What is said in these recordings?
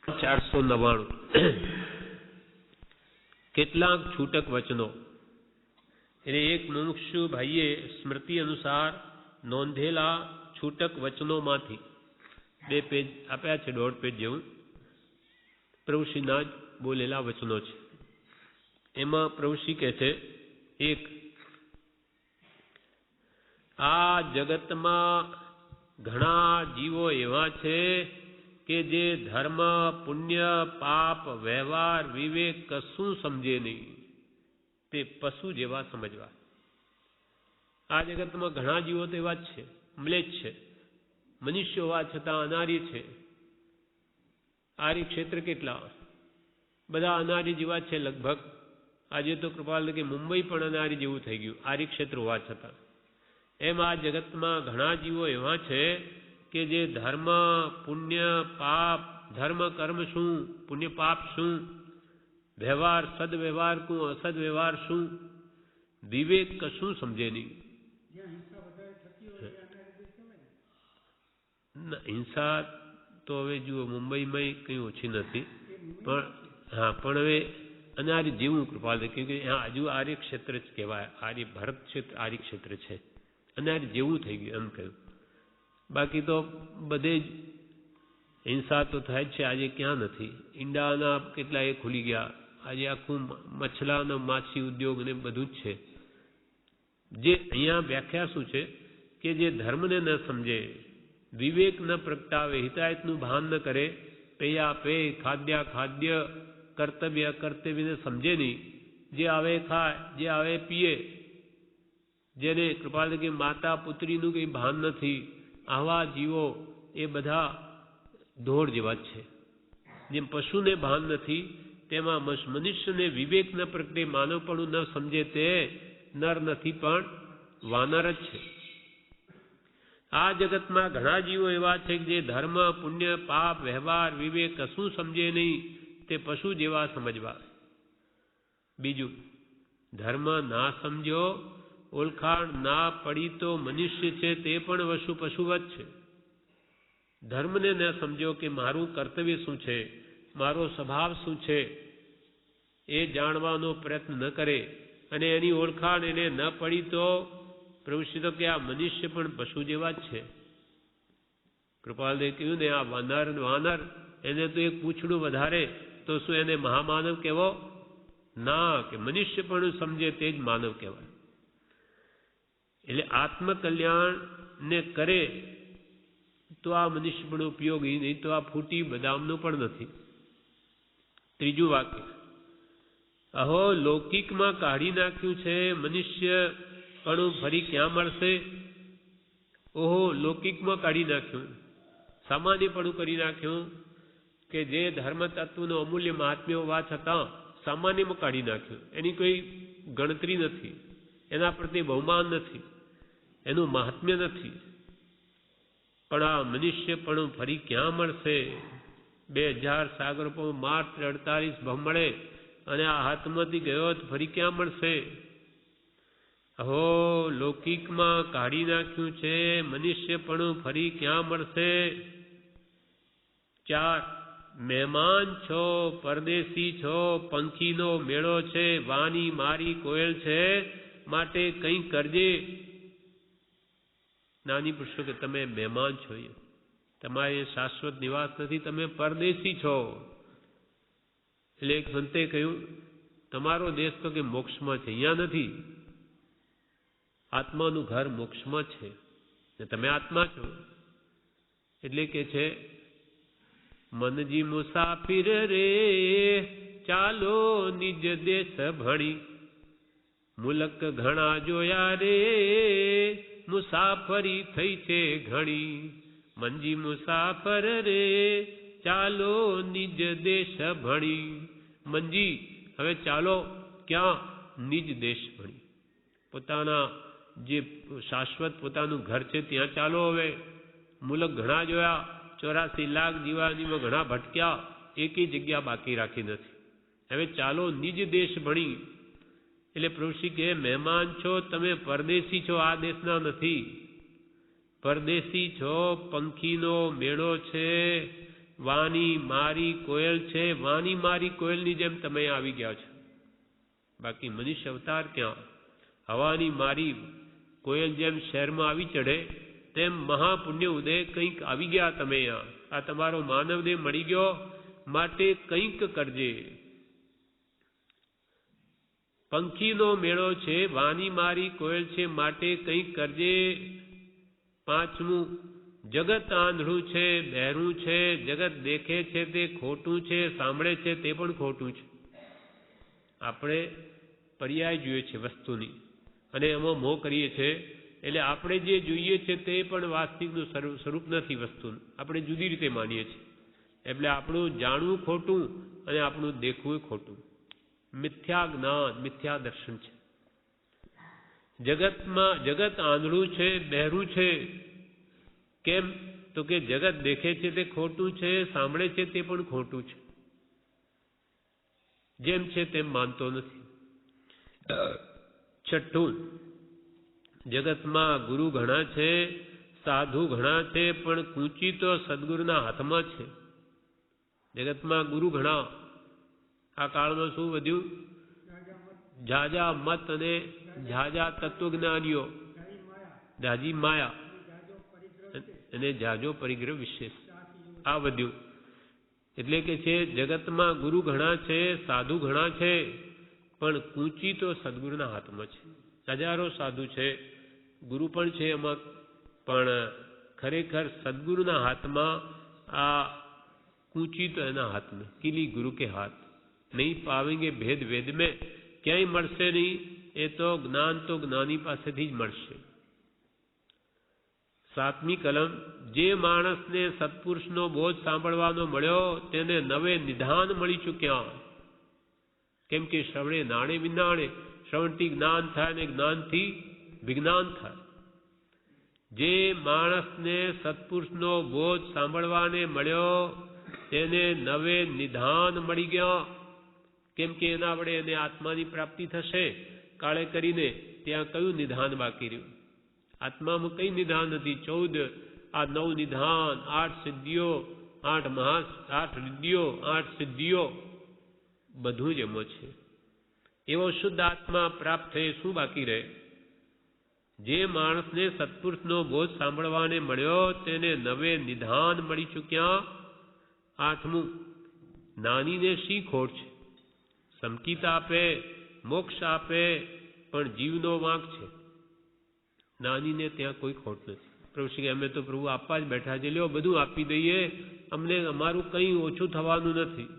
499 કેટલાક છૂટક વચનો એટલે એક મુમુક્ષુ ભાઈએ સ્મૃતિ અનુસાર નોંધેલા છૂટક વચનોમાંથી 2 પેજ આપ્યા છે, 1.5 પેજ જેવું પ્રભુશ્રીના જ બોલેલા વચનો છે. એમાં પ્રભુશ્રી કહે છે, 1 આ જગતમાં ઘણા જીવો એવા છે કે જે ધર્મ, પુણ્ય, પાપ, વ્યવહાર, વિવેક કશું સમજે નહીં, તે પશુ જેવા સમજવા. આ જગતમાં ઘણા જીવો તો એવા જ છે, મ્લેચ્છ છે, મનુષ્ય હોવા છતાં અનાર્ય છે. આર્ય ક્ષેત્ર કેટલા બધા અનાર્ય જેવા છે લગભગ. આજે તો કૃપાલ કે મુંબઈ પણ અનાર્ય જેવું થઈ ગયું આર્ય ક્ષેત્ર હોવા છતાં. એમ આ જગતમાં ઘણા જીવો એવા છે કે જે ધર્મ, પુણ્ય, પાપ, ધર્મ કર્મ શું, પુણ્ય પાપ શું, વ્યવહાર સદવ્યવહાર કું, અસદવ્યવહાર શું, વિવેક કશું સમજે નહીં. હિંસા તો હવે જુઓ મુંબઈમાં કંઈ ઓછી નથી, પણ હા, પણ હવે અનાર્ય જેવું કૃપાલ, કેમ કે હજુ આર્ય ક્ષેત્ર જ કહેવાય. આર્ય ભારત ક્ષેત્ર આર્ય ક્ષેત્ર છે, અનાર્ય જેવું થઈ ગયું એમ કહ્યું. બાકી તો બધે જ હિંસા તો થાય જ છે. આજે ક્યાં નથી? ઈંડાના કેટલા એ ખુલી ગયા. આજે આખું મછલાનો માછી ઉદ્યોગ ને બધું જ છે. જે અહીંયા વ્યાખ્યા શું છે કે જે ધર્મને ન સમજે, વિવેક ન પ્રગટાવે, હિતાયતનું ભાન ન કરે, પેયા પેય, ખાદ્યા ખાદ્ય, કર્તવ્ય કર્તવ્યને સમજે નહીં, જે આવે ખાય, જે આવે પીએ, જેને કૃપાલ કે માતા પુત્રીનું કંઈ ભાન નથી, આવા જીવો એ બધા ધોળ જેવા જ છે. જેમ પશુને ભાન નથી, તેમાં મનુષ્યને વિવેક ન પ્રગટે, માનવપણું ન સમજે, તે નર નથી પણ વાનર જ છે. આ જગતમાં ઘણા જીવો એવા છે કે જે ધર્મ, પુણ્ય, પાપ, વ્યવહાર, વિવેક કશું સમજે નહીં, તે પશુ જેવા સમજવા. બીજું, ધર્મ ના સમજો, ઓળખાણ ના પડી તો મનુષ્ય છે તે પણ પશુવત છે. ધર્મને ન સમજો કે મારું કર્તવ્ય શું છે, મારો સ્વભાવ શું છે, એ જાણવાનો પ્રયત્ન ન કરે અને એની ઓળખાણ એને ન પડી તો પ્રભુશ્રી તો કે આ મનુષ્ય પણ પશુ જેવા જ છે. કૃપાલદેવ કહ્યું ને, આ વાનર એને તો એક પૂંછડું વધારે તો શું એને મહામાનવ કહેવો? ના, કે મનુષ્ય પણ સમજે તે જ માનવ કહેવાય. એટલે આત્મકલ્યાણ ને કરે તો આ મનુષ્ય પણ ઉપયોગી, નહીં તો આ ફૂટી બદામનું પણ નથી. ત્રીજું વાક્ય, અહો લૌકિકમાં કાઢી નાખ્યું છે, મનુષ્ય પણ ફરી ક્યાં મળશે? ઓહો, લૌકિકમાં કાઢી નાખ્યું, સામાન્યપણું કરી નાખ્યું, કે જે ધર્મ તત્વનું અમૂલ્ય મહાત્મ્ય હોવા છતાં સામાન્યમાં કાઢી નાખ્યું. એની કોઈ ગણતરી નથી, એના પ્રત્યે બહુમાન નથી, એનું મહાત્મ્ય નથી. પણ આ મનુષ્ય પણ ફરી ક્યાં મળશે? 2000 સાગર પર માત્ર 48 ભમ મળે અને આ હાથમાંથી ગયો ફરી ક્યાં મળશે? અહો લૌકિકમાં કાઢી નાખ્યું છે, મનુષ્ય પણ ફરી ક્યાં મળશે? 4 મહેમાન છો, પરદેશી છો, પંખીનો મેળો છે, વાની મારી કોયલ છે, માટે કંઈ કરજે. નાની પુરુષો કે તમે મહેમાન છો, તમારે શાશ્વત નિવાસ નથી, તમે પરદેશી છો. એટલે એક સંતે કહ્યું, તમારો દેશ તો કે મોક્ષમાં છે, અહીંયા નથી. આત્માનું ઘર મોક્ષમાં છે ને તમે આત્મા છો. એટલે કે છે, મનજી મુસાફિર રે, ચાલો નિજ દેશ ભણી, મુલક ઘણા જોયા રે, મુસાફરી થઈ છે ઘણી. મનજી મુસાફર રે, ચાલો નિજ દેશ ભણી. મનજી હવે ચાલો ક્યાં? નિજ દેશ ભણી. પોતાના જે શાશ્વત પોતાનું ઘર છે ત્યાં ચાલો. હવે મુલક ઘણા જોયા, 84 લાખ દીવાનીમાં ઘણા ભટક્યા, એકી જગ્યા બાકી રાખી નથી. હવે ચાલો નિજ દેશ ભણી. એટલે પ્રભુશ્રી કહે, મહેમાન છો તમે, પરદેશી છો, આ દેશના નથી. પરદેશી છો, પંખીનો મેળો છે, વાની મારી કોયલ છે, વાની મારી કોયલની જેમ તમે આવી ગયા છો. બાકી મનુષ્ય અવતાર ક્યાં? હવાની મારી કોયલ જેમ શહેરમાં આવી ચડે તેમ મહાપુણ્ય ઉદય કંઈક આવી ગયા તમે અહીંયા. આ તમારો માનવદેહ મળી ગયો માટે કંઈક કરજે. પંખીનો મેળો છે, વાની મારી કોયલ છે માટે કંઈક કરજે. પાંચમું, જગત આંધળું છે, બહેરું છે, જગત દેખે છે તે ખોટું છે, સાંભળે છે તે પણ ખોટું છે. આપણે પર્યાય જોઈએ છે વસ્તુની અને એમાં મોહ કરીએ છીએ. એટલે આપણે જે જોઈએ છે તે પણ વાસ્તવિકનું સ્વરૂપ નથી વસ્તુનું. આપણે જુદી રીતે માનીએ છીએ. એટલે આપણું જાણવું ખોટું અને આપણું દેખવું ખોટું. મિથ્યા જ્ઞાન, મિથ્યા દર્શન છે. જગત આંધળું છે, બહેરું છે. કેમ? તો કે જગત દેખે છે તે ખોટું છે, સાંભળે છે તે પણ ખોટું છે. જેમ છે તેમ માનતો નથી. છઠ્ઠું, જગતમાં ગુરુ ઘણા છે, સાધુ ઘણા છે, પણ કૂંચી તો સદગુરુના હાથમાં છે. જગતમાં ગુરુ ઘણા. આ કાળમાં શું વધ્યું? ઝાઝા મત અને ઝાઝા તત્વજ્ઞાનીઓ, ઝાઝી માયા અને ઝાઝો પરિગ્રહ વિશેષ. આ વધ્યું. એટલે કે છે જગતમાં ગુરુ ઘણા છે, સાધુ ઘણા છે, પણ કૂંચી તો સદગુરુના હાથમાં છે. હજારો સાધુ છે, ગુરુ પણ છે એમાં, પણ ખરેખર સદગુરુના હાથમાં આ કૂંચી તો એના હાથમાં. કિલી ગુરુ કે હાથ નહીં પાવેંગે ભેદ વેદ મેં, ક્યાંય મળશે નહીં. એ તો જ્ઞાની પાસેથી જ મળશે. સાતમી કલમ, જે માણસને સત્પુરુષનો બોધ સાંભળવાનો મળ્યો તેને નવે નિધાન મળી ચૂક્યા. કેમ કે શ્રવણે નાણે વિનાણે, શ્રવણથી જ્ઞાન થાય ને જ્ઞાનથી વિજ્ઞાન થાય. જે માણસને સત્પુરુષનો બોધ સાંભળવાને મળ્યો તેને નવે નિધાન મળી ગયા. કેમ કે એના વડે એને આત્માની પ્રાપ્તિ થશે. કાળે કરીને ત્યાં કયું નિધાન બાકી રહ્યું? આત્મામાં કઈ નિધાન નથી. 14 આ 9 નિધાન, 8 સિદ્ધિઓ, 8 રિદ્ધિઓ, 8 સિદ્ધિઓ બધું જ એમાં છે. એવો શુદ્ધ આત્મા પ્રાપ્ત થઈ શું બાકી રહે? જે માણસને સત્પુરુષનો બોધ સાંભળવાને મળ્યો તેને નવે નિધાન મળી ચૂક્યા. આઠમું, નાનીને શી ખોટ છે? સમકીત આપે, મોક્ષ આપે, પણ જીવનો વાંક છે. નાનીને ત્યાં કોઈ ખોટ નથી. પ્રભુ શ્રી અમે તો પ્રભુ આપવા જ બેઠા છે, લ્યો બધું આપી દઈએ, અમને અમારું કંઈ ઓછું થવાનું નથી.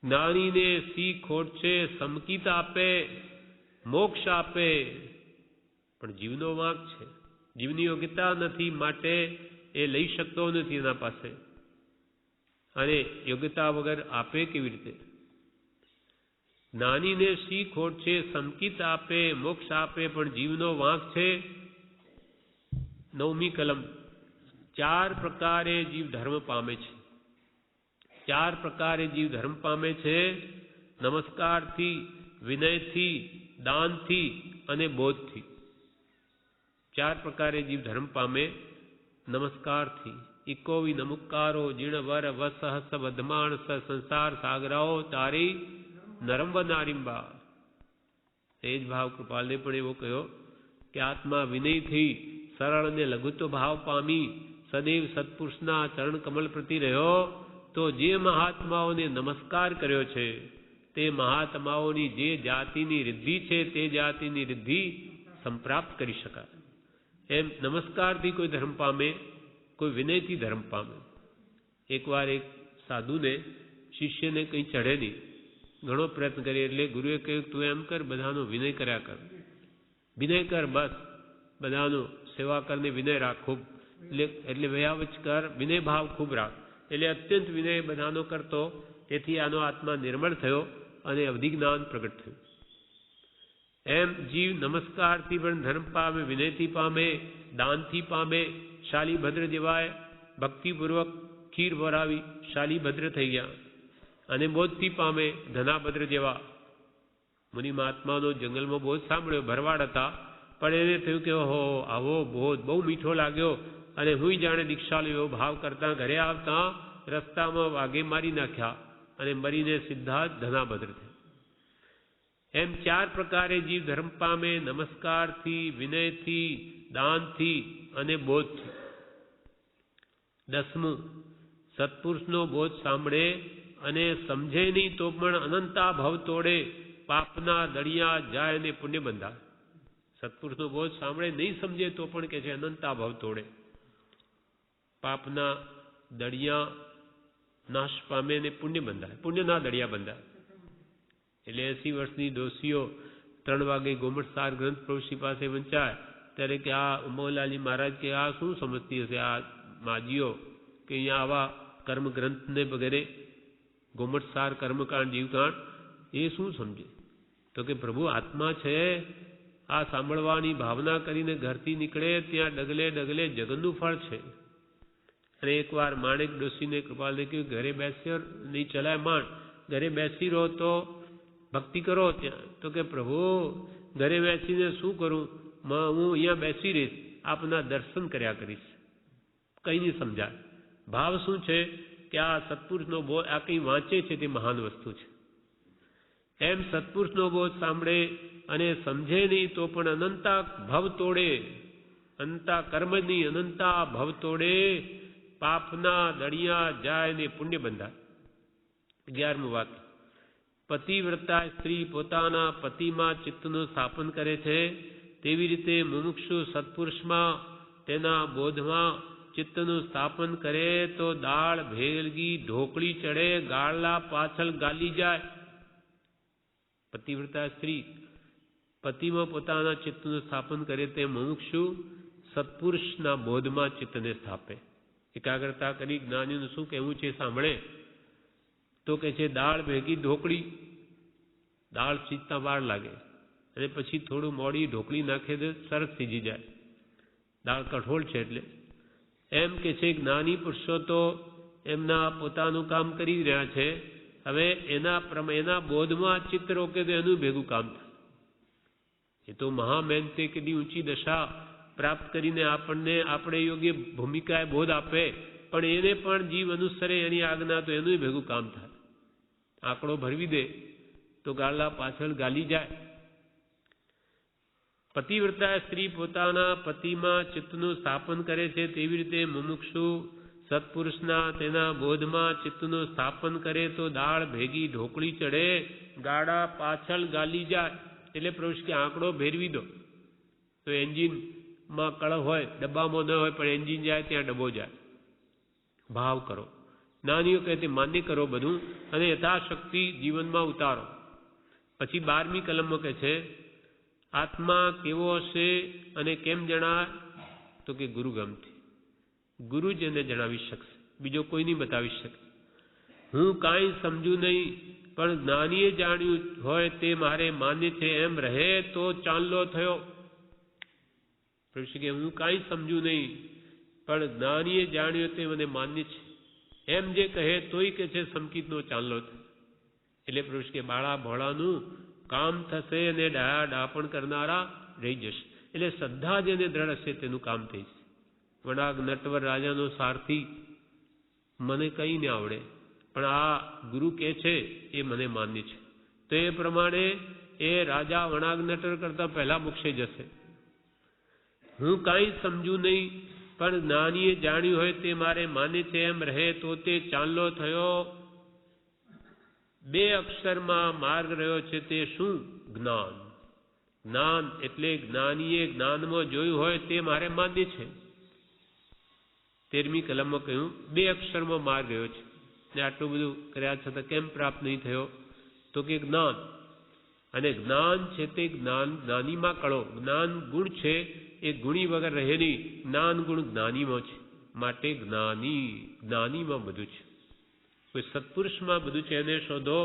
નાનીને શી ખોટ છે? સમકીત આપે, મોક્ષ આપે, પણ જીવનો વાંક છે. જીવની યોગ્યતા નથી માટે એ લઈ શકતો નથી એના પાસે. અને યોગ્યતા વગર આપે કેવી રીતે? નાનીને શી ખોટ છે? સમકીત આપે, મોક્ષ આપે, પણ જીવનો વાંક છે. 9મી કલમ, 4 પ્રકારે જીવ ધર્મ પામે છે. 4 પ્રકારે જીવ ધર્મ પામે છે. નમસ્કારથી, વિનયથી, દાનથી અને બોધથી. 4 પ્રકારે જીવ ધર્મ પામે. નમસ્કારથી, ઇકો વિનમુકારો જીણ વર વસહસ વધમાણસ સંસાર સાગરાઓ તારી નરમ વ નારીંબા. તે જ ભાવ કૃપાલને પણ એવો કહ્યો કે આત્મા વિનયથી સરળ અને લઘુત્વ ભાવ પામી સદૈવ સત્પુરુષના ચરણ કમલ પ્રતિ રહ્યો તો જે મહાત્માઓને નમસ્કાર કર્યો છે તે મહાત્માઓની જે જાતિની રિદ્ધિ છે તે જાતિની રિદ્ધિ સંપ્રાપ્ત કરી શકાય. એમ નમસ્કારથી કોઈ ધર્મ પામે, કોઈ વિનયથી ધર્મ પામે. એકવાર એક સાધુને શિષ્યને કંઈ ચઢે નહીં, ઘણો પ્રયત્ન કરીએ એટલે ગુરુએ કહ્યું તું એમ કર, બધાનો વિનય કર્યા કર, વિનય કર, બસ બધાનો સેવા કરને વિનય રાખ ખૂબ. એટલે વયાવચ કર, વિનય ભાવ ખૂબ રાખ. એટલે અત્યંત વિનય બધાનો કરતો. તેથી આનો આત્મા નિર્મળ થયો અને અવધિ જ્ઞાન પ્રગટ થયું. એમ જીવ નમસ્કારથી પણ ધર્મ પામે, વિનયથી પામે, દાનથી પામે. શાલીભદ્ર જેવાય ભક્તિપૂર્વક ખીર વરાવી શાલીભદ્ર થઈ ગયા. અને બોધથી પામે, ધનાભદ્ર જેવા. મુનિ મહાત્માનો જંગલમાં બોધ સાંભળ્યો, ભરવાડ હતા, પણ એને થયું કે ઓહો આવો બોધ બહુ મીઠો લાગ્યો અને હું જાણે દીક્ષા લ્યો એવો ભાવ કરતા ઘરે આવતા રસ્તામાં વાઘે મારી નાખ્યા અને મરીને સીધા જ ધનાભદ્ર થયા. એમ 4 પ્રકારે જીવ ધર્મ પામે: નમસ્કારથી, વિનયથી, દાનથી અને બોધથી. 10મું, સત્પુરુષનો બોધ સાંભળે અને સમજે નહીં તો પણ અનંતા ભવ તોડે, પાપના દળિયા જાય ને પુણ્ય બંધાય. સત્પુરુષનો બોધ સાંભળે, નહીં સમજે તો પણ કે છે અનંતા ભવ તોડે, પાપના દળિયા નાશ પામે ને પુણ્ય બંધાય, પુણ્યના દળિયા બંધાય. એટલે 80 વર્ષની ડોસીઓ 3 વાગે ગોમટસાર ગ્રંથ પ્રભુશ્રી પાસે વંચાય ત્યારે કે આ ઉમરલાલજી મહારાજ કે આ શું સમજતી હશે આ માજીઓ કે અહીંયા આવા કર્મ ગ્રંથને વગેરે ગોમટસાર કર્મકાંડ જીવકાંડ એ શું સમજે? તો કે પ્રભુ આત્મા છે, આ સાંભળવાની ભાવના કરીને ઘરથી નીકળે ત્યાં ડગલે ડગલે જગતનું ફળ છે. અને એકવાર માણેક ડોશીને કૃપાલને કહ્યું ઘરે બેસ્યો નહીં ચલાય માંડ, ઘરે બેસી રહો તો ભક્તિ કરો ત્યાં. તો કે પ્રભુ ઘરે બેસીને શું કરું, હું અહીંયા બેસી રહીશ, આપના દર્શન કર્યા કરીશ. કંઈ નહીં સમજાય. ભાવ શું છે કે આ સત્પુરુષનો બોધ આ કંઈ વાંચે છે તે મહાન વસ્તુ છે. એમ સત્પુરુષનો બોધ સાંભળે અને સમજે નહીં તો પણ અનંતા ભવ તોડે, અનંતા કર્મની અનંતા ભવ તોડે, પાપના દળિયા જાય ને પુણ્ય બંધાય. 11મું વાક્ય, પતિવ્રતા સ્ત્રી પોતાના પતિમાં ચિત્તનું સ્થાપન કરે છે તેવી રીતે મુમુક્ષુ સત્પુરુષમાં તેના બોધમાં ચિત્તનું સ્થાપન કરે તો દાળ ભેળગી ઢોકળી ચડે, ગાળલા પાછળ ગાલી જાય. પતિવ્રતા સ્ત્રી પતિમાં પોતાના ચિત્તનું સ્થાપન કરે તે મુમુક્ષુ સત્પુરુષના બોધમાં ચિત્તને સ્થાપે. એકાગ્રતા કરી જ્ઞાનીનું શું કહેવું છે સાંભળે તો કે છે દાળ ભેગી ઢોકળી, દાળ સીજતા વાર લાગે અને પછી થોડું મોડી ઢોકળી નાખે તો સરસ સીજી જાય, દાળ કઠોળ છે એટલે. એમ કે છે જ્ઞાની પુરુષો તો એમના પોતાનું કામ કરી રહ્યા છે, હવે એના બોધમાં ચિત્ત રોકે તો એનું ભેગું કામ થાય. એ તો મહામહેનતે કેટલી ઊંચી દશા પ્રાપ્ત કરીને આપણને આપણે યોગ્ય ભૂમિકાએ બોધ આપે, પણ એને પણ જીવ અનુસરે એની આજ્ઞા તો એનું ભેગું કામ થાય. આંકડો ભરવી દે તો ગાળલા પાછળ ગાલી જાય. પતિવ્રતા સ્ત્રી પોતાના પતિમાં ચિત્તનું સ્થાપન કરે છે તેવી રીતે મુમુક્ષુ સત્પુરુષના તેના બોધમાં ચિત્તનું સ્થાપન કરે તો દાળ ભેગી ઢોકળી ચડે, ગાડા પાછળ ગાલી જાય. એટલે પ્રભુ કે આંકડો ભેરવી દો તો એન્જિનમાં કળ હોય, ડબ્બામાં ન હોય પણ એન્જિન જાય ત્યાં ડબ્બો જાય. ભાવ કરો, નાનીઓ કહે તે માન્ય કરો બધું અને યથાશક્તિ જીવનમાં ઉતારો. પછી 12મી કલમમાં કહે છે આત્મા કેવો હશે અને કેમ જણાય તો કે ગુરુગમથી. ગુરુ જ એને જણાવી શકશે, બીજો કોઈ નહીં બતાવી શકે. હું કાંઈ સમજુ નહીં પણ જ્ઞાનીએ જાણ્યું હોય તે મારે માન્ય છે એમ રહે તો ચાંદલો થયો. પ્રભુ કે હું કાંઈ સમજુ નહીં પણ જ્ઞાનીએ જાણ્યું તે મને માન્ય છે એમ જે કહે તોય કે છે સંકિતનો ચાંદલો થાય. એટલે પ્રભુ કે બાળા ભોળાનું કામ થશે અને ડાયા ડાપણ કરનારા રહી જશે. એટલે શ્રદ્ધા જેને દ્રઢ હશે તેનું કામ થઈ જશે. વડાગ નટવર રાજાનો સારથી મને કંઈ નહીં આવડે પણ આ ગુરુ કે છે એ મને માન્ય છે, તો એ પ્રમાણે એ રાજા વણાગ નટર કરતા પહેલા મોક્ષે જશે. હું કાંઈ સમજુ નહીં પણ જ્ઞાનીએ જાણ્યું હોય તે મારે માન્ય છે એમ રહે તો તે ચાંદલો થયો. 2 અક્ષરમાં માર્ગ રહ્યો છે તે શું? જ્ઞાન. જ્ઞાન એટલે જ્ઞાનીએ જ્ઞાનમાં જોયું હોય તે મારે માન્ય છે. 13મી કલમમાં કહ્યું 2 અક્ષરમાં માર્ગ રહ્યો છે ને આટલું બધું કર્યા છતાં કેમ પ્રાપ્ત નહીં થયો તો કે જ્ઞાન. અને જ્ઞાન છે તે જ્ઞાનીમાં કળો. જ્ઞાન ગુણ છે એ ગુણી વગર રહે નહીં, જ્ઞાન ગુણ જ્ઞાનીમાં છે. માટે જ્ઞાનીમાં બધું છે. કોઈ સત્પુરુષમાં બધું છે એને શોધો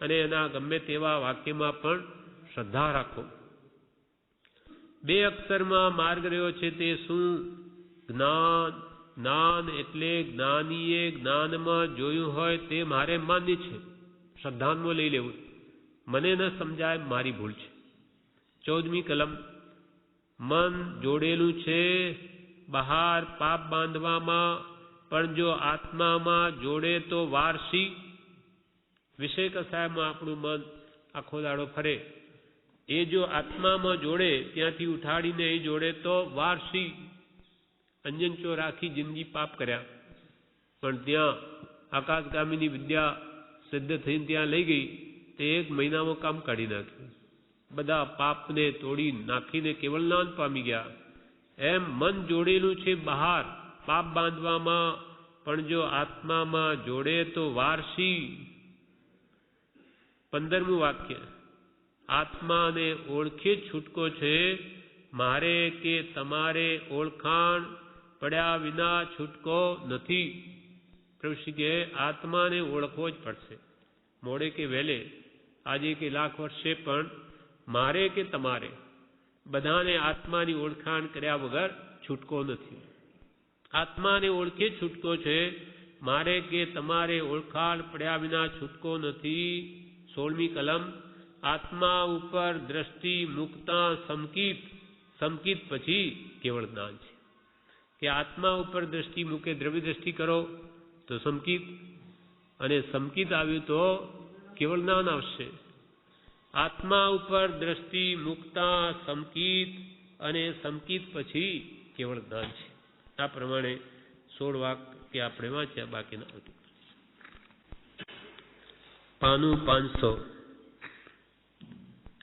અને એના ગમે તેવા વાક્યમાં પણ શ્રદ્ધા રાખો. 2 અક્ષરમાં માર્ગ રહ્યો છે તે શું? જ્ઞાન. જ્ઞાન એટલે જ્ઞાનીએ જ્ઞાનમાં જોયું હોય તે મારે માન્ય છે, શ્રદ્ધાનમાં લઈ લેવું. મને ન સમજાય મારી ભૂલ છે. 14મી કલમ મન જોડેલું છે બહાર પાપ બાંધવામાં પણ જો આત્મામાં જોડે તો વારસી. વિષય કસાયમાં આપણું મન આખો દાડો ફરે, એ જો આત્મામાં જોડે, ત્યાંથી ઉઠાડીને એ જોડે તો વારસી. અંજનચો રાખી જિંદગી પાપ કર્યા, પણ ત્યાં આકાશગામીની વિદ્યા સિદ્ધ થઈને ત્યાં લઈ ગઈ, તે 1 મહિનામાં કામ કાઢી નાખ્યું. બધા પાપને તોડી નાખીને કેવળ જ્ઞાન પામી ગયા. એમ મન જોડેલું છે બહાર પાપ બાંધવામાં, પણ જો આત્મામાં જોડે તો વારસી. 15મું વાક્ય, આત્માને ઓળખે છૂટકો છે, મારે કે તમારે ઓળખાણ પડ્યા વિના છૂટકો નથી. પ્રભુ કે આત્માને ઓળખવો જ પડશે, મોડે કે વહેલે, આજે કે લાખ વર્ષે, પણ મારે કે તમારે બધાને આત્માની ઓળખાણ કર્યા વગર છૂટકો નથી. આત્માને ઓળખે છૂટકો છે, મારે કે તમારે ઓળખાણ પડ્યા વિના છૂટકો નથી. 16મી કલમ, આત્મા ઉપર દ્રષ્ટિ મૂકતા સંકિત. સંકિત પછી કેવળ જ્ઞાન છે કે આત્મા ઉપર દ્રષ્ટિ મૂકે, દ્રવ્ય દ્રષ્ટિ કરો તો સંકિત, અને સંકિત આવ્યું તો કેવળ જ્ઞાન આવશે. આત્મા ઉપર દ્રષ્ટિ મૂકતા સંકિત, અને સંકિત પછી કેવળ જ્ઞાન છે. આ પ્રમાણે 16 વાક્ય આપણે વાંચ્યા, બાકીના આવતું. પાનું 500,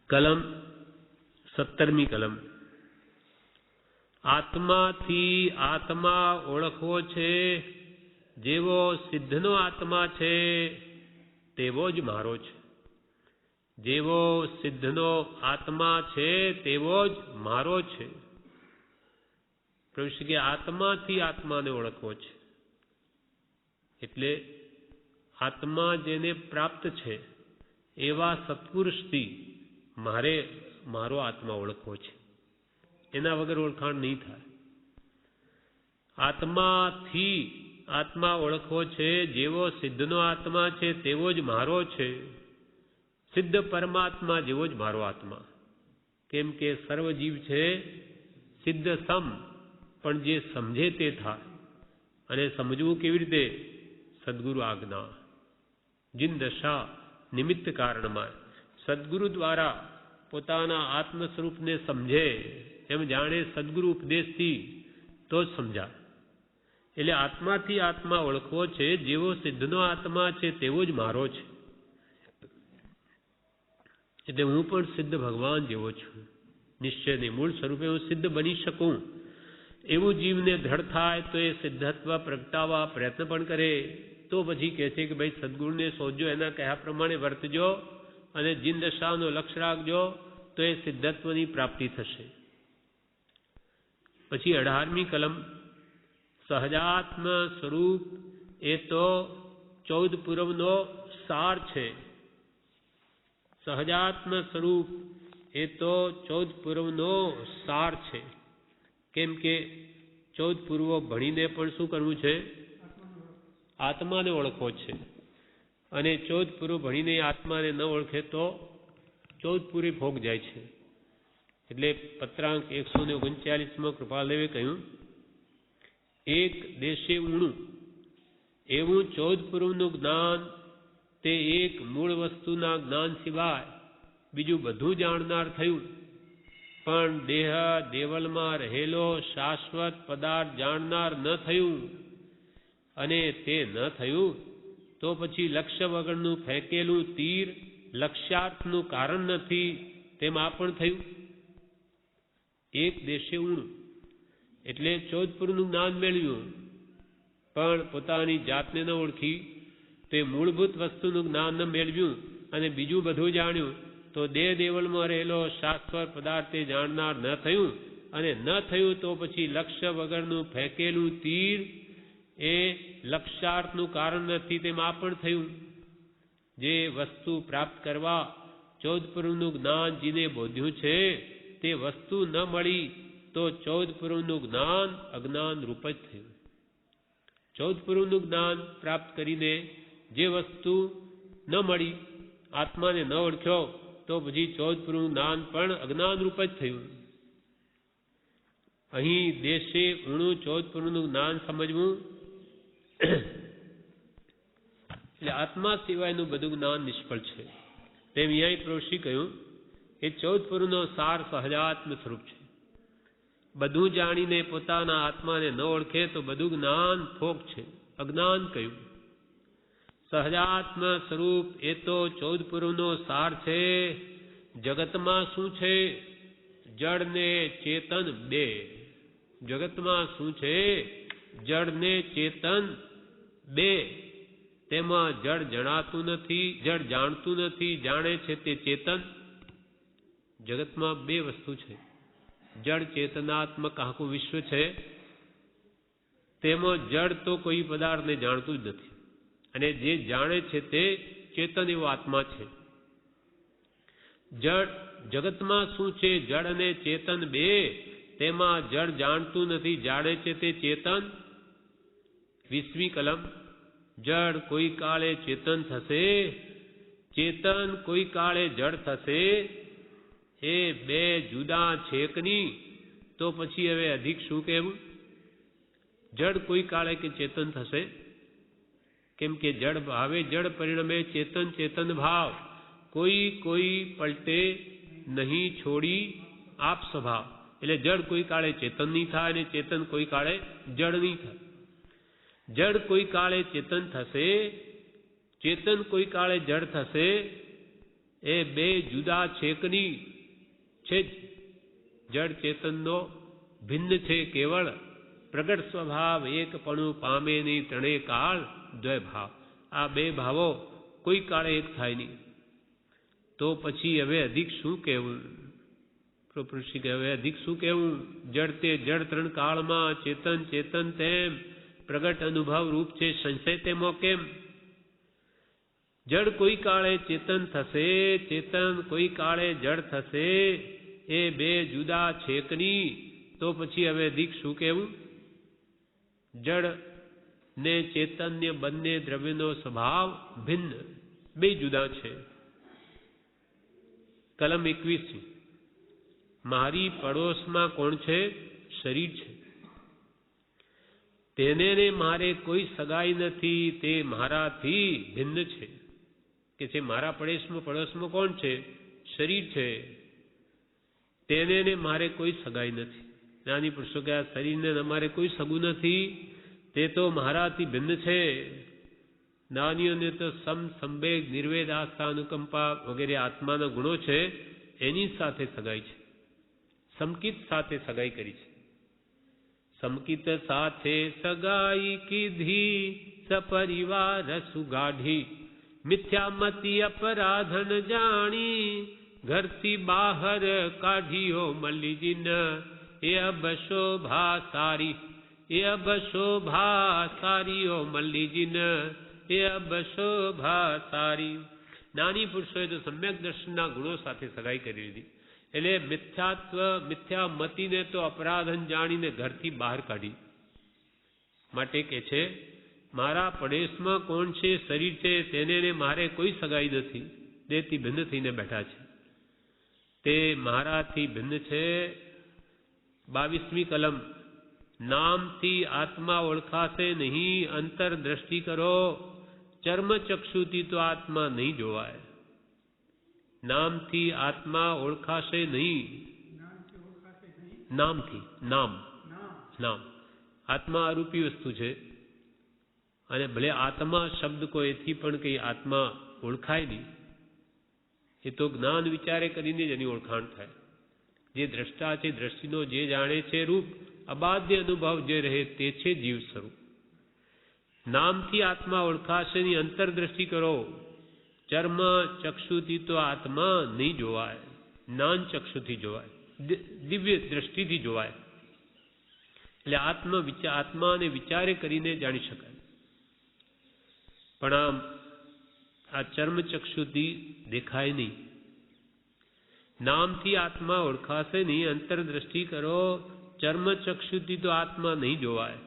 કલમ 17મી કલમ. આત્માથી આત્મા ઓળખવો છે, જેવો સિદ્ધનો આત્મા છે તેવો જ મારો છે. જેવો સિદ્ધનો આત્મા છે તેવો જ મારો છે. પ્રભુ કે આત્માથી આત્માને ઓળખવો છે, એટલે આત્મા જેને પ્રાપ્ત છે એવા સત્પુરુષથી મારો આત્મા ઓળખવો છે. એના વગર ઓળખાણ નહીં થાય. આત્માથી આત્મા ઓળખવો છે, જેવો સિદ્ધનો આત્મા છે તેવો જ મારો છે. સિદ્ધ પરમાત્મા જેવો જ મારો આત્મા. કેમ કે સર્વ જીવ છે સિદ્ધ સમ, પણ જે સમજે તે થાય. અને સમજવું કેવી રીતે? સદગુરુ આજ્ઞા. જીન દશા નિમિત્ત કારણમાં સદગુરુ દ્વારા પોતાના આત્મ સ્વરૂપને સમજે, એમ જાણે સદગુરુ ઉપદેશથી તો જ સમજાય. એટલે આત્માથી આત્મા ઓળખવો છે, જેવો સિદ્ધનો આત્મા છે તેવો જ મારો છે. એટલે હું પણ સિદ્ધ ભગવાન જેવો છું. નિશ્ચયની મૂળ સ્વરૂપે હું સિદ્ધ બની શકું એવું જીવને દ્રઢ થાય તો એ સિદ્ધત્વ પ્રગટાવવા પ્રયત્ન પણ કરે. તો પછી કહે છે કે ભાઈ સદગુરુને શોધજો, એના કહ્યા પ્રમાણે વર્તજો અને જીન દશાનો લક્ષ્ય રાખજો, તો એ સિદ્ધત્વની પ્રાપ્તિ થશે. પછી 18મી કલમ, સહજાત્મ સ્વરૂપ એ તો 14 પૂર્વનો સાર છે. સહજાત્મ સ્વરૂપ એ તો 14 પૂર્વનો સાર છે. કેમ કે 14 પૂર્વો ભણીને પણ શું કરવું છે? આત્માને ઓળખવો છે. અને 14 પૂર્વ ભણીને આત્માને ન ઓળખે તો 14 પૂરી ભોગ જાય છે. એટલે પત્રાંક 139માં કૃપાલદેવે કહ્યું, એક દેશે ઊણું એવું 14 પૂર્વનું જ્ઞાન, તે એક મૂળ વસ્તુના જ્ઞાન સિવાય બીજું બધું જાણનાર થયું. પણ દેહ દેવલમાં રહેલો શાશ્વત પદાર્થ જાણનાર ન થયું. અને તે ન થયું તો પછી લક્ષ્ય વગરનું ફેંકેલું તીર લક્ષ્યાર્થનું કારણ નથી, તેમ આ પણ થયું. એક દેશે ઊણું એટલે 14 પૂર્વનું જ્ઞાન મેળવ્યું, પણ પોતાની જાતને ન ઓળખી, તે મૂળભૂત વસ્તુનું જ્ઞાન ન મેળવ્યું અને બીજું બધું જાણ્યું, તો દેહ દેવલમાં રહેલો શાશ્વત પદાર્થ જાણનાર ન થયું. અને ન થયું તો પછી લક્ષ્ય વગરનું ફેંકેલું તીર એ લક્ષ્યાર્થનું કારણ નથી, તેમ આ પણ થયું. જે વસ્તુ પ્રાપ્ત કરવા 14 પૂર્વનું જ્ઞાન જેને બોધ્યું છે, તે વસ્તુ ન મળી તો 14 પૂર્વનું જ્ઞાન અજ્ઞાન રૂપ જ થયું. 14 પૂર્વનું જ્ઞાન પ્રાપ્ત કરીને જે વસ્તુ ન મળી, આત્માને ન ઓળખ્યો, તો પછી 14 પૂર્વનું જ્ઞાન પણ અજ્ઞાન રૂપ જ થયું. અહીં દેશે ઊણું 14 પૂર્વનું જ્ઞાન સમજવું એટલે આત્મા સિવાયનું બધું જ્ઞાન નિષ્ફળ છે. તેમ અહીંયા પ્રભુશ્રી કહ્યું એ 14 પુરનો સાર સહજાત્મ સ્વરૂપ છે. બધું જાણીને પોતાના આત્માને ન ઓળખે તો બધું જ્ઞાન ફોક છે, અજ્ઞાન કહ્યું. સહજાત્મ સ્વરૂપ એ તો 14 પુરનો સાર છે. જગતમાં શું છે? જડ ને ચેતન બે. જગતમાં શું છે? જડ ને ચેતન બે. તેમાં જડ જણાતું નથી, જડ જાણતું નથી, જાણે છે તે ચેતન. જગતમાં બે વસ્તુ છે. જડ ચેતનાત્મક આખું વિશ્વ છે. તેમાં જડ તો કોઈ પદાર્થને જાણતું જ નથી, અને જે જાણે છે તે ચેતન એવો આત્મા છે. જગતમાં શું છે? જડ અને ચેતન બે. તેમાં જડ જાણતું નથી, જાણે છે તે ચેતન. 20મી કલમ. જડ કોઈ કાળે ચેતન થશે, ચેતન કોઈ કાળે જડ થશે. એ બે જુદા છેકની. તો પછી હવે અધિક શું કહેવું? જડ કોઈ કાળે કે ચેતન થશે, કેમ કે જડ ભાવે જડ પરિણમે ચેતન ચેતન ભાવ. કોઈ પલટે નહીં છોડી આપ સ્વભાવ. એટલે જડ કોઈ કાળે ચેતન નહીં થાય અને ચેતન કોઈ કાળે જડ નહીં થાય. જડ કોઈ કાળે ચેતન થશે, ચેતન કોઈ કાળે જડ થશે. એ બે જુદા છેકની છે જ. જડ ચેતનનો ભિન્ન છે કેવળ. પ્રગટ સ્વભાવ એકપણું પામે નહીં ત્રણે કાળ દ્વય ભાવ. આ બે ભાવો કોઈ કાળે એક થાય નહીં. તો પછી હવે અધિક શું કહેવું? પ્રભુશ્રી કહે હવે અધિક શું કહેવું? જડ તે જડ ત્રણ કાળમાં, ચેતન ચેતન તેમ પ્રગટ અનુભવ રૂપ છે, સંશય તેમાં કેમ? જડ કોઈ કાળે ચેતન થશે, ચેતન કોઈ કાળે જડ થશે. એ બે જુદા છેકની. તો પછી હવે અધિક શું કહેવું? જડ ને ચેતન્ય બંને દ્રવ્યનો સ્વભાવ ભિન્ન, બે જુદા છે. કલમ 21. મારી પડોશમાં કોણ છે? શરીર છે. તેને ને મારે કોઈ સગાઈ નથી, તે મારાથી ભિન્ન છે. કે છે મારા પડોશમાં કોણ છે? શરીર છે. તેને ને મારે કોઈ સગાઈ નથી. જ્ઞાની પુરુષો કે આ શરીરને અમારે કોઈ સગું નથી, તે તો મારાથી ભિન્ન છે. જ્ઞાનીઓને તો સંવેગ, નિર્વેદ, આસ્થા, અનુકંપા વગેરે આત્માના ગુણો છે, એની સાથે સગાઈ છે. સમકિત સાથે સગાઈ કરી છે. સમકિત સાથે સગાઈ કીધી, સપરિવાર સુગાઢી. મિથ્યામતી અપરાધન જાણી, ઘરથી બહાર કાઢીઓ મલ્લીજીન. એ અબ શોભા સારી, એ અબ શોભા સારીઓ મલ્લીજીન. એ અબ શોભા સારી. જ્ઞાની પુરુષોએ તો સમ્યક દર્શનના ગુણો સાથે સગાઈ કરી લીધી. એટલે મિથ્યામતીને તો અપરાધન જાણીને ઘરથી બહાર કાઢી. માટે કે છે મારા પડોશમાં કોણ છે? શરીર છે. તેને ને મારે કોઈ સગાઈ નથી, દેહથી ભિન્ન થઈને બેઠા છે. તે મારાથી ભિન્ન છે. 22મી કલમ. નામથી આત્મા ઓળખાશે નહીં, અંતર દ્રષ્ટિ કરો. ચર્મ ચક્ષુથી તો આત્મા નહીં જોવાય. નામથી આત્મા ઓળખાશે નહીં. નામથી, નામ આત્મા અરૂપી વસ્તુ છે. અને ભલે આત્મા શબ્દ કોઈ એથી પણ કઈ આત્મા ઓળખાય નહીં. એ તો જ્ઞાન વિચારે કરીને જ એની ઓળખાણ થાય. જે દ્રષ્ટા છે, દ્રષ્ટિનો જે જાણે છે રૂપ, અબાધ્ય અનુભવ જે રહે તે છે જીવ સ્વરૂપ. નામથી આત્મા ઓળખાશે નહીં, અંતરદ્રષ્ટિ કરો. ચર્મ ચક્ષુથી તો આત્મા નહીં જોવાય, જ્ઞાન ચક્ષુથી જોવાય, દિવ્ય દ્રષ્ટિથી જોવાય. એટલે આત્માને વિચારે કરીને જાણી શકાય. પણ આ ચર્મ ચક્ષુથી દેખાય નહીં. નામથી આત્મા ઓળખાશે નહીં, અંતરદ્રષ્ટિ કરો. ચર્મ ચક્ષુથી તો આત્મા નહીં જોવાય.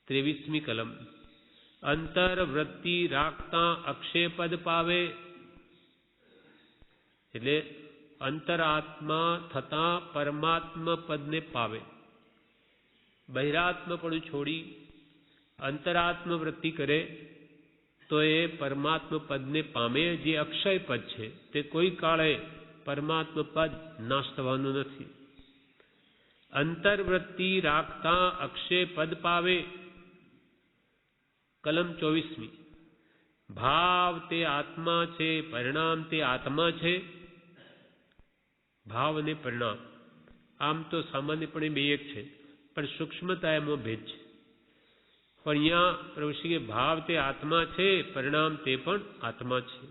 23મી કલમ. અંતરવૃત્તિ રાખતા અક્ષયપદ પાવે. એટલે અંતરાત્મા થતા પરમાત્મા પદને પાવે. બહિરાત્મપણું છોડી અંતરાત્મ વૃત્તિ કરે તો એ પરમાત્મ પદને પામે, જે અક્ષય પદ છે તે કોઈ કાળે પરમાત્મ પદ નાશ થવાનું નથી. અંતર્વૃત્તિ રાખતા અક્ષય પદ પાવે. કલમ 24મી. ભાવ તે આત્મા છે, પરિણામ તે આત્મા છે. ભાવ અને પરિણામ આમ તો સામાન્યપણે બે એક છે, પણ સૂક્ષ્મતા એમાં ભેદ છે. પણ અહીંયા પ્રભુશ્રી કે ભાવ તે આત્મા છે, પરિણામ તે પણ આત્મા છે.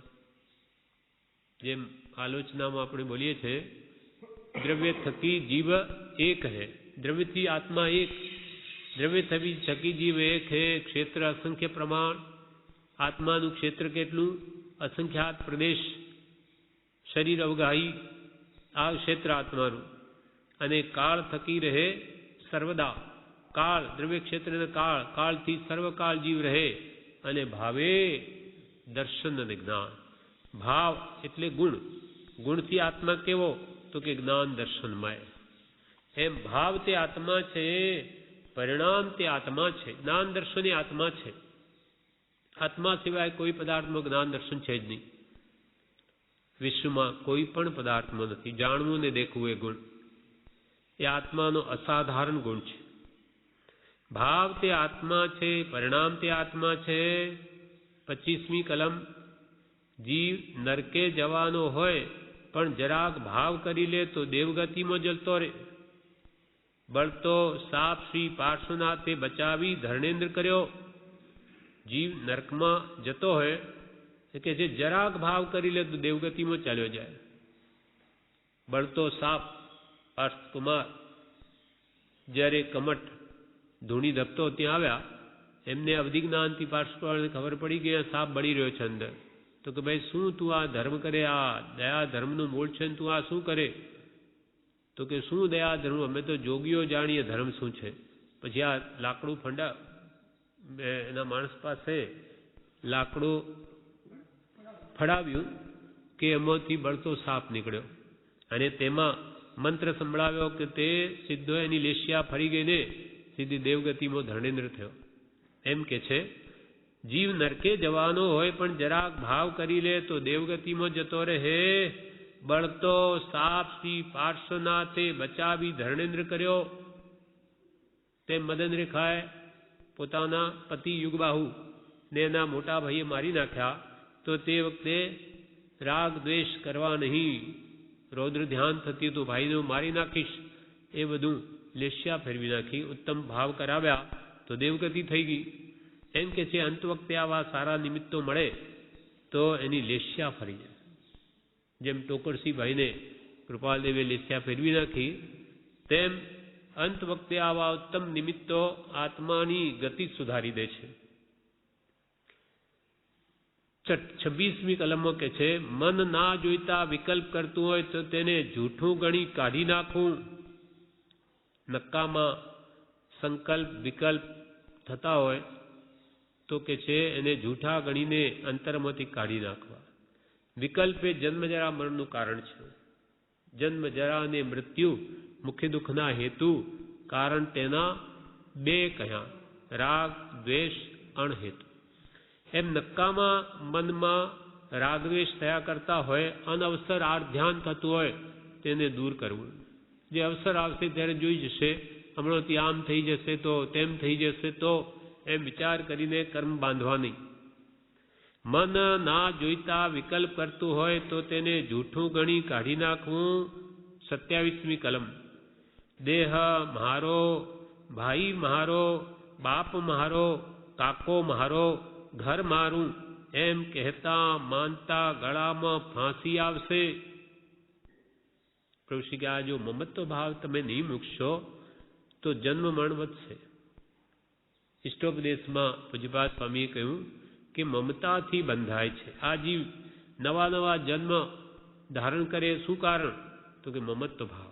જેમ આલોચનામાં આપણે બોલીએ છીએ, દ્રવ્ય થકી જીવ એક है, દ્રવ્યથી આત્મા એક, દ્રવ્ય થકી જીવ એક है. ક્ષેત્ર અસંખ્ય પ્રમાણ, આત્માનું ક્ષેત્ર કેટલું? અસંખ્યાત પ્રદેશ, શરીર અવગાહી આ ક્ષેત્ર આત્માનું. અને કાળ થકી રહે સર્વદા, કાળ દ્રવ્ય ક્ષેત્રના કાળ, કાળથી સર્વકાળ જીવ રહે. અને ભાવે દર્શન અને જ્ઞાન. ભાવ એટલે ગુણ, ગુણથી આત્મા કેવો? તો કે જ્ઞાન દર્શનમય. એમ ભાવ તે આત્મા છે, પરિણામ તે આત્મા છે, જ્ઞાન દર્શન એ આત્મા છે. આત્મા સિવાય કોઈ પદાર્થમાં જ્ઞાન દર્શન છે જ નહીં. વિશ્વમાં કોઈ પણ પદાર્થમાં નથી. જાણવું ને દેખવું એ ગુણ, એ આત્માનો અસાધારણ ગુણ છે. ભાવ તે આત્મા છે, પરિણામ તે આત્મા છે. 25મી કલમ. જીવ નરકે જવાનો હોય પણ જરાક ભાવ કરી લે તો દેવગતિમાં જલતો રહે. બળતો સાપ શ્રી પાર્શ્વનાથે બચાવી ધર્ણેન્દ્ર કર્યો. જીવ નરકમાં જતો હોય કે જે જરાક ભાવ કરી લે તો દેવગતિમાં ચાલ્યો જાય. બળતો સાપ પાર્શ્વકુમાર જ્યારે કમઠ ધૂણી ધપતો ત્યાં આવ્યા, એમને અવધિ જ્ઞાનથી પાર્શ્વને ખબર પડી કે સાપ બળી રહ્યો છે અંદર. તો કે ભાઈ શું તું આ ધર્મ કરે? આ દયા ધર્મનું મૂળ છે ને તું આ શું કરે? તો કે શું દયા ધર્મ? અમે તો જોગીઓ જાણીએ ધર્મ શું છે. પછી આ લાકડું એના માણસ પાસે લાકડું ફડાવ્યું કે એમાંથી બળતો સાપ નીકળ્યો, અને તેમાં મંત્ર સંભળાવ્યો કે તે સીધો એની લેશિયા ફરી ગઈને સીધી દેવગતિમાં ધર્ણેન્દ્ર થયો. એમ કે છે જીવ નરકે જવાનો હોય પણ જરાક ભાવ કરી લે તો દેવગતિમાં જતો રહે. બળતો સાપ શ્રી પાર્શ્વનાથે બચાવી ધર્ણેન્દ્ર કર્યો. તેમ મદન રેખાએ પોતાના પતિ યુગબાહુ ને એના મોટા ભાઈએ મારી નાખ્યા. તો તે વખતે રાગ દ્વેષ કરવા નહીં, રૌદ્ર ધ્યાન થતી તો ભાઈને હું મારી નાખીશ, એ બધું લેશિયા ફેરવી નાખી, ઉત્તમ ભાવ કરાવ્યા તો દેવગતિ થઈ ગઈ. એમ કે છે અંત વખતે આવા સારા નિમિત્તો મળે તો એની લેશિયા ફરી જાય. જેમ ટોકરસિંહ ભાઈને કૃપાલદેવે લેશિયા ફેરવી નાખી, તેમ અંત વખતે આવા ઉત્તમ નિમિત્તો આત્માની ગતિ સુધારી દે છે. 26મી કલમમાં કે છે મન ના જોઈતા વિકલ્પ કરતું હોય તો તેને જૂઠું ગણી કાઢી નાખવું. નક્કામાં સંકલ્પ વિકલ્પ થતા હોય તો કે છે એને જૂઠા ગણીને અંતરમાંથી કાઢી નાખવા. વિકલ્પ એ જન્મજરા મરણનું કારણ છે. જન્મજરા અને મૃત્યુ મુખ્ય દુઃખના હેતુ કારણ તેના બે કહ્યા, રાગ દ્વેષ અણહેતુ. એમ નક્કામાં મનમાં રાગદ્વેષ થયા કરતા હોય, અનવસર આર ધ્યાન થતું હોય તેને દૂર કરવું. જે અવસર આવશે ત્યારે જોઈ જશે, હમણાંથી આમ થઈ જશે તો તેમ થઈ જશે તો એમ વિચાર કરીને કર્મ બાંધવા નહીં. મન ના જોઈતા વિકલ્પ કરતું હોય તો તેને જૂઠું ગણી કાઢી નાખવું. 27મી કલમ. દેહ મારો, ભાઈ મારો, બાપ મારો, કાકો મારો, ઘર મારું એમ કહેતા માનતા ગળામાં ફાંસી આવશે. પ્રભુ શ્રી કે આ જો મમત્વ ભાવ તમે નહીં મૂકશો તો જન્મ મરણ વધશે. ઇષ્ટોપદેશમાં પૂજ્યપાદ સ્વામીએ કહ્યું કે મમતાથી બંધાય છે આ જીવ. નવા નવા જન્મ ધારણ કરે, શું કારણ? તો કે મમત્વ ભાવ.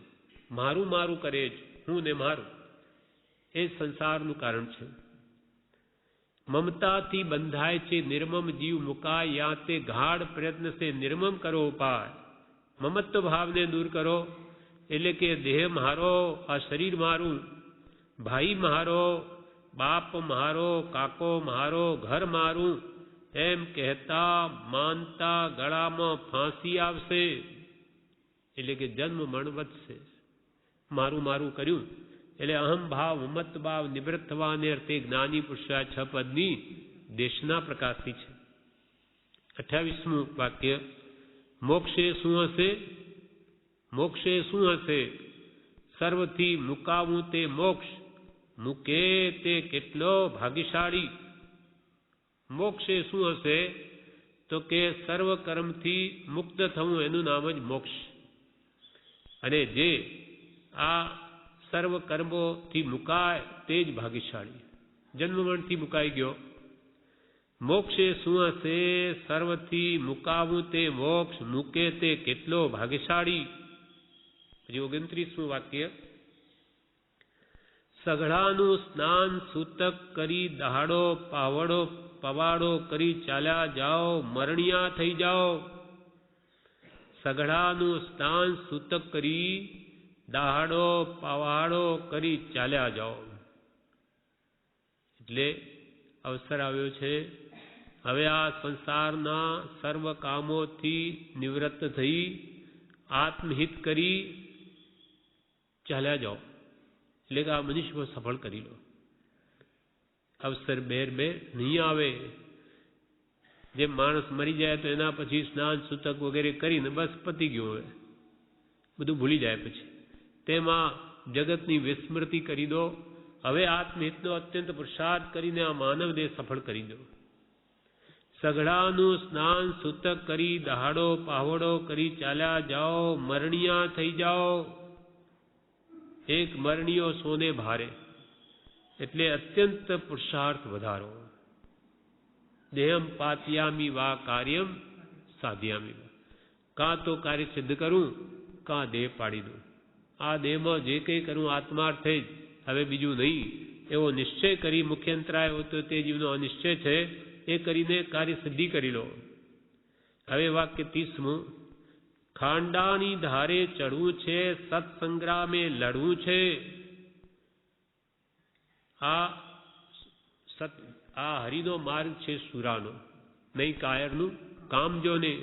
મારું મારું કરે જ, હું ને મારું, એ સંસારનું કારણ છે. મમતાથી બંધાય છે નિર્મમ જીવ મુકાય યા તે ગાઢ પ્રયત્ન સે નિર્મમ કરો ઉપાય. મમત્વ ભાવને દૂર કરો એટલે કે દેહ મારો, આ શરીર મારું, ભાઈ મારો, બાપ મારો, કાકો મારો, ઘર મારું એમ કહેતા માનતા ગળામાં ફાંસી આવશે. એટલે કે જન્મ મરણ વધશે. મારું મારું કર્યું એટલે અહમ ભાવ, મમત ભાવ નિવૃત્ત થવાને અર્થે જ્ઞાની પુરુષા 6 પદની દેશના પ્રકાશી છે. 28મું વાક્ય, મોક્ષે શું હશે? મોક્ષે શું હશે? સર્વથી મુકાવું તે મોક્ષ, મૂકે તે કેટલો ભાગ્યશાળી. મોક્ષે શું હશે? તો કે સર્વ કર્મથી મુક્ત થવું એનું નામ જ મોક્ષ. અને જે આ સર્વ કર્મોથી મુકાય તે જ ભાગ્યશાળી. જન્મ મરણથી મુકાઈ ગયો. મોક્ષે શું હશે? સર્વથી મુકાવું તે મોક્ષ, મૂકે તે કેટલો ભાગ્યશાળી. હજી 29મું વાક્ય, સઘળાનું સ્નાન સૂતક કરી દહાડો પાવડો પવાડો કરી ચાલ્યા જાઓ, મરણિયા થઈ જાઓ. સઘળાનું સ્નાન સૂતક કરી દહાડો પવાડો કરી ચાલ્યા જાઓ. એટલે અવસર આવ્યો છે હવે આ સંસારના સર્વ કામોથી નિવૃત્ત થઈ આત્મહિત કરી ચાલ્યા જાઓ. એટલે કે આ મનુષ્ય સફળ કરી લો. અવસર બેર બે નહીં આવે. જેમ માણસ મરી જાય તો એના પછી સ્નાન સૂતક વગેરે કરીને બસ પતી ગયું, હવે બધું ભૂલી જાય. પછી તેમાં જગતની વિસ્મૃતિ કરી દો. હવે આત્મહિતનો અત્યંત પુરુષાર્થ કરીને આ માનવ દેહ સફળ કરી દો. સઘળાનું સ્નાન સૂતક કરી દહાડો પાવડો કરી ચાલ્યા જાઓ, મરણિયા થઈ જાઓ. એક મરણીયો સોને ભારે. એટલે અત્યંત પુરુષાર્થ વધારો. દેહમ પાત્યામી વા કાર્યમ સાધ્યામી વા. કાં તો કાર્ય સિદ્ધ કરું, કાં દેહ પાડી દઉં. આ દેહમાં જે કંઈ કરું આત્માર્થે જ, હવે બીજું નહીં એવો નિશ્ચય કરી, મુખ્ય અંતરાય હોય તો તે જીવનો અનિશ્ચય છે એ કરીને કાર્ય સિદ્ધિ કરી લો. હવે વાક્ય 30મું, ખાંડાની ધારે ચડવું છે, સત્સંગ્રામે લડવું છે. આ હરિનો માર્ગ છે સુરાનો, નહીં કાયરનું. કામજોને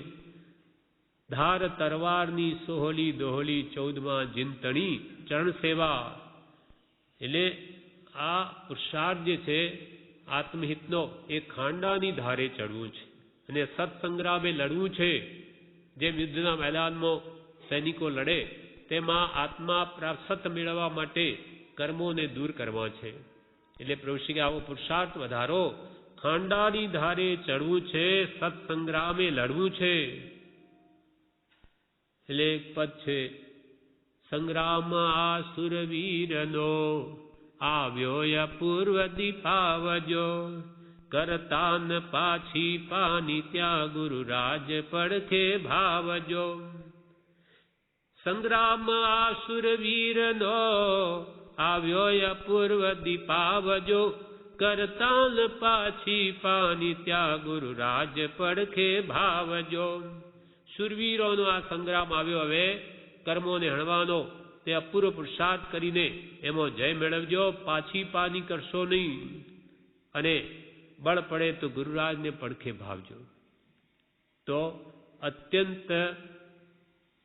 ધાર તરવારની સોહલી દોહલી 14માં ચિંતણી ચરણ સેવા. એટલે આ પુરુષાર્થ જે છે આત્મહિતનો એ ખાંડાની ધારે ચડવું છે અને સત્સંગ્રામે લડવું છે. જેમ યુદ્ધના મેદાનમાં સૈનિકો લડે તેમાં આત્મા પ્રાપ્ત સત મેળવવા માટે કર્મોને દૂર કરવા છે. એટલે પ્રભુશ્રી કે આવો પુરુષાર્થ વધારો, ખાંડાની ધારે ચડવું છે, સત્સંગ્રામે લડવું છે. એટલે એક પદ છે, સંગ્રામ આ સુરવીરનો આવ્યો પૂર્વ દીપાવજો, કરતાન પાછી પાની ત્યાં ગુરુ રાજ પડખે ભાવજો. સંગ્રામ આ સુરવીરનો આવ્યો પૂર્વ દીપાવજો, કરતાન પાછી પાની ત્યાં ગુરુ રાજ પડખે ભાવજો. સુરવીરોનો આ સંગ્રામ આવ્યો. હવે કર્મોને હણવાનો તે અપૂર્વ પુરુષાર્થ કરીને એમાં જય મેળવજો, પાછી પાની કરશો નહીં. અને બળ પડે તો ગુરુરાજને પડખે ભાવજો. તો અત્યંત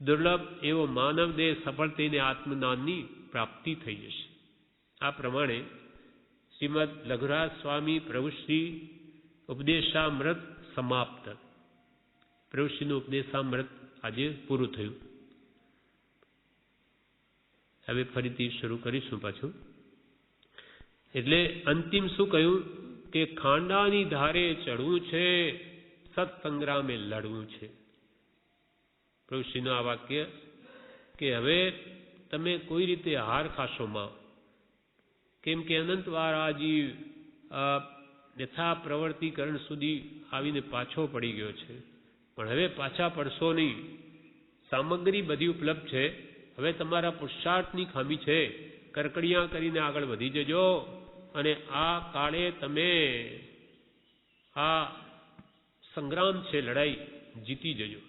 દુર્લભ એવો માનવ દેહ સફળ થઈને આત્મજ્ઞાનની પ્રાપ્તિ થઈ જશે. આ પ્રમાણે શ્રીમદ લઘુરાજ સ્વામી પ્રભુશ્રી ઉપદેશામૃત સમાપ્ત. પ્રભુશ્રીનું ઉપદેશામૃત આજે પૂરું થયું. હવે ફરીથી શરૂ કરીશું પાછું. એટલે અંતિમ શું કહ્યું કે ખાંડાની ધારે ચડવું છે, સત્સંગ્રામે લડવું છે. પ્રભુશ્રીનું આ વાક્ય કે હવે તમે કોઈ રીતે હાર ખાશો માં, કેમ કે અનંતવાર આ જીવ યથા પ્રવર્તિકરણ સુધી આવીને પાછો પડી ગયો છે. પણ હવે પાછા પડશો નહીં. સામગ્રી બધી ઉપલબ્ધ છે. હવે તમારા પુરુષાર્થની ખામી છે. કરકડિયા કરીને આગળ વધી જજો અને આ કાળે તમે આ સંગ્રામ છે, લડાઈ જીતી જજો.